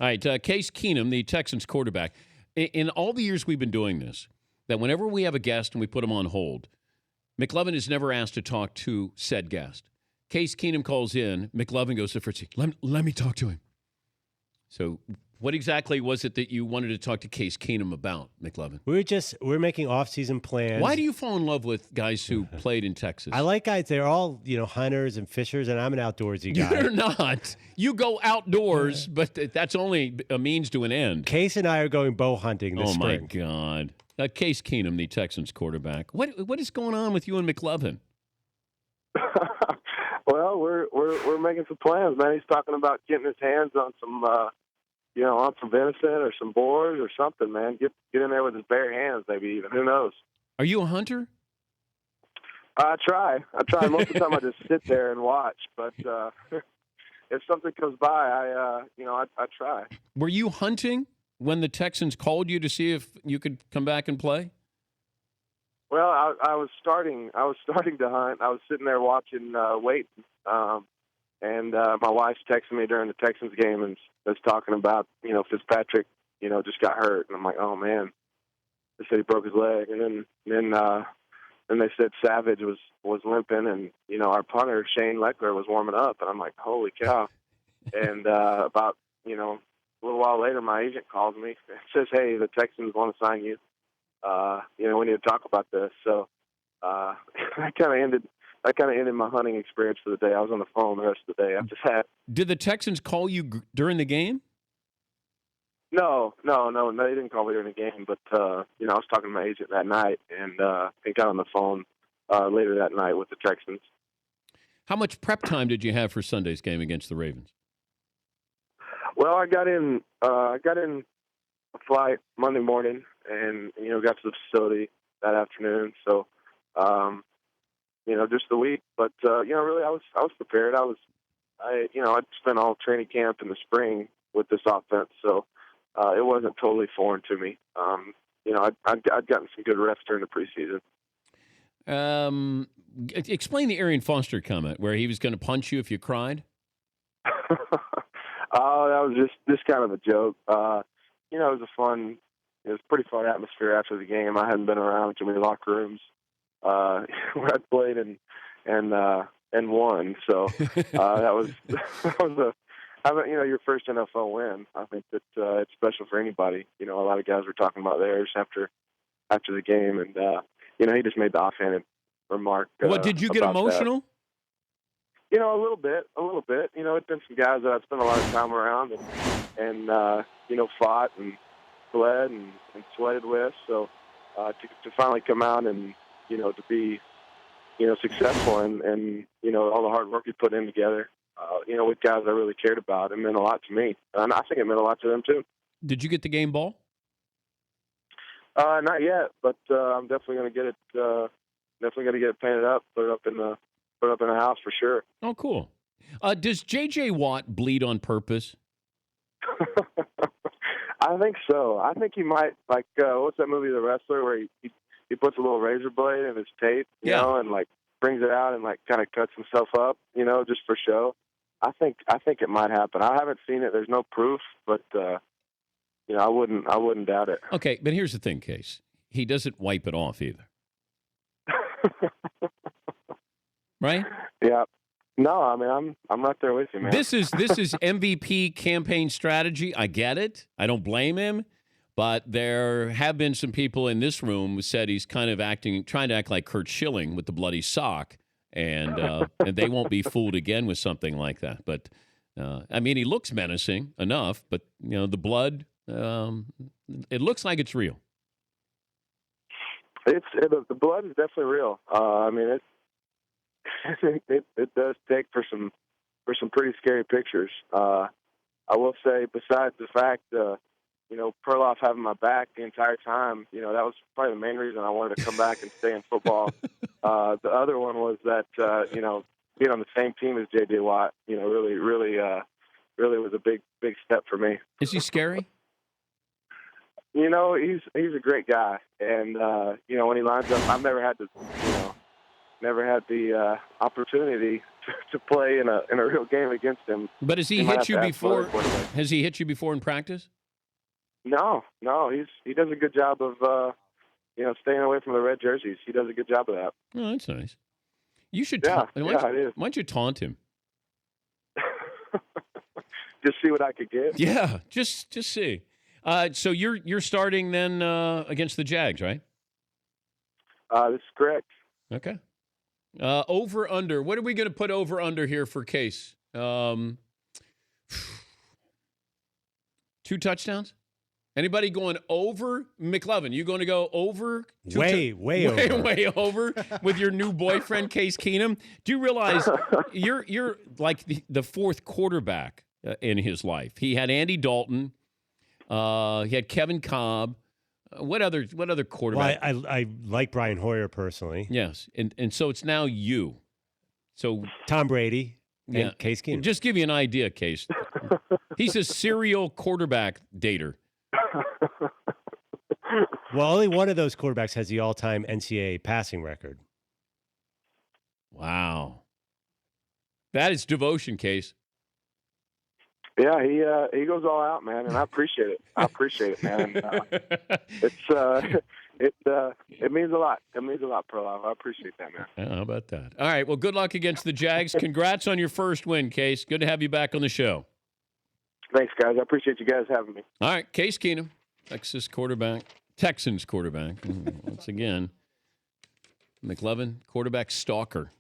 All right, Case Keenum, the Texans quarterback. In all the years we've been doing this, that whenever we have a guest and we put him on hold, McLovin is never asked to talk to said guest. Case Keenum calls in. McLovin goes to Fritzy. Let me talk to him. So what exactly was it that you wanted to talk to Case Keenum about, McLovin? We're making off-season plans. Why do you fall in love with guys who played in Texas? I like guys. They're all, hunters and fishers, and I'm an outdoorsy guy. You're not. You go outdoors, but that's only a means to an end. Case and I are going bow hunting this spring. Oh, my God. Case Keenum, the Texans quarterback. What is going on with you and McLovin? Well, we're making some plans, man. He's talking about getting his hands on some, on some venison or some boars or something, man. Get in there with his bare hands, maybe even. Who knows? Are you a hunter? I try. Most of the time I just sit there and watch. But if something comes by, I try. Were you hunting when the Texans called you to see if you could come back and play? Well, I was starting to hunt. I was sitting there watching, waiting, and my wife's texting me during the Texans game and was talking about, Fitzpatrick, just got hurt, and I'm like, oh man, they said he broke his leg, and then they said Savage was limping, and our punter Shane Leckler was warming up, and I'm like, holy cow! And about a little while later, my agent calls me and says, hey, the Texans want to sign you. We need to talk about this. So I kind of ended my hunting experience for the day. I was on the phone the rest of the day after that. Did the Texans call you during the game? No, they didn't call me during the game. But I was talking to my agent that night, and he got on the phone later that night with the Texans. How much prep time did you have for Sunday's game against the Ravens? Well, I got in a flight Monday morning, and got to the facility that afternoon. So, just the week. But really, I was prepared. I'd spent all training camp in the spring with this offense, so it wasn't totally foreign to me. I'd gotten some good reps during the preseason. Explain the Arian Foster comment where he was going to punch you if you cried. Oh, that was just kind of a joke. It was a pretty fun atmosphere after the game. I hadn't been around too many locker rooms where I played and won. So that was your first NFL win. I think that it's special for anybody. A lot of guys were talking about theirs after the game, and he just made the offhanded remark. What, did you get emotional? That. A little bit. It's been some guys that I've spent a lot of time around and fought and bled and sweated with. So to finally come out and to be successful and all the hard work we put in together, with guys I really cared about, it meant a lot to me, and I think it meant a lot to them too. Did you get the game ball? Not yet, but I'm definitely going to get it. Definitely going to get it painted up, put it up in the house for sure. Oh, cool. Does J.J. Watt bleed on purpose? I think so. I think he might, what's that movie, The Wrestler, where he puts a little razor blade in his tape, you know, and brings it out and kind of cuts himself up, just for show. I think it might happen. I haven't seen it. There's no proof, but I wouldn't doubt it. Okay, but here's the thing, Case. He doesn't wipe it off either. Right? Yeah. No, I mean I'm right there with you, man. This is MVP campaign strategy. I get it. I don't blame him, but there have been some people in this room who said he's kind of trying to act like Kurt Schilling with the bloody sock, and they won't be fooled again with something like that. But he looks menacing enough, but the blood, it looks like it's real. The blood is definitely real. It does take for some pretty scary pictures. I will say, besides the fact, Perloff having my back the entire time, that was probably the main reason I wanted to come back and stay in football. The other one was that, being on the same team as J.J. Watt, really was a big step for me. Is he scary? He's a great guy, and when he lines up, I've never had to, never had the opportunity to play in a real game against him. But has he might hit have you to ask some other before? quarterbacks. Has he hit you before in practice? No, he does a good job of staying away from the red jerseys. He does a good job of that. Oh, that's nice. You should. Yeah, Why it is. don't you taunt him? Just see what I could get. Yeah, just see. So you're starting then against the Jags, right? This is correct. Okay. Over under. What are we going to put over under here for Case? 2 touchdowns. Anybody going over? McLovin, you going to go over? Way over. Way over with your new boyfriend, Case Keenum. Do you realize you're like the fourth quarterback in his life? He had Andy Dalton. He had Kevin Cobb. What other quarterback? Well, I like Brian Hoyer personally. Yes, and so it's now you. So Tom Brady and yeah, Case Keenum. Just give you an idea, Case. He's a serial quarterback dater. Well, only one of those quarterbacks has the all-time NCAA passing record. Wow, that is devotion, Case. Yeah, he goes all out, man, and I appreciate it. Man. It means a lot. It means a lot, Pro. I appreciate that, man. Yeah, how about that? All right. Well, good luck against the Jags. Congrats on your first win, Case. Good to have you back on the show. Thanks, guys. I appreciate you guys having me. All right, Case Keenum, Texans quarterback. Once again, McLovin, quarterback stalker.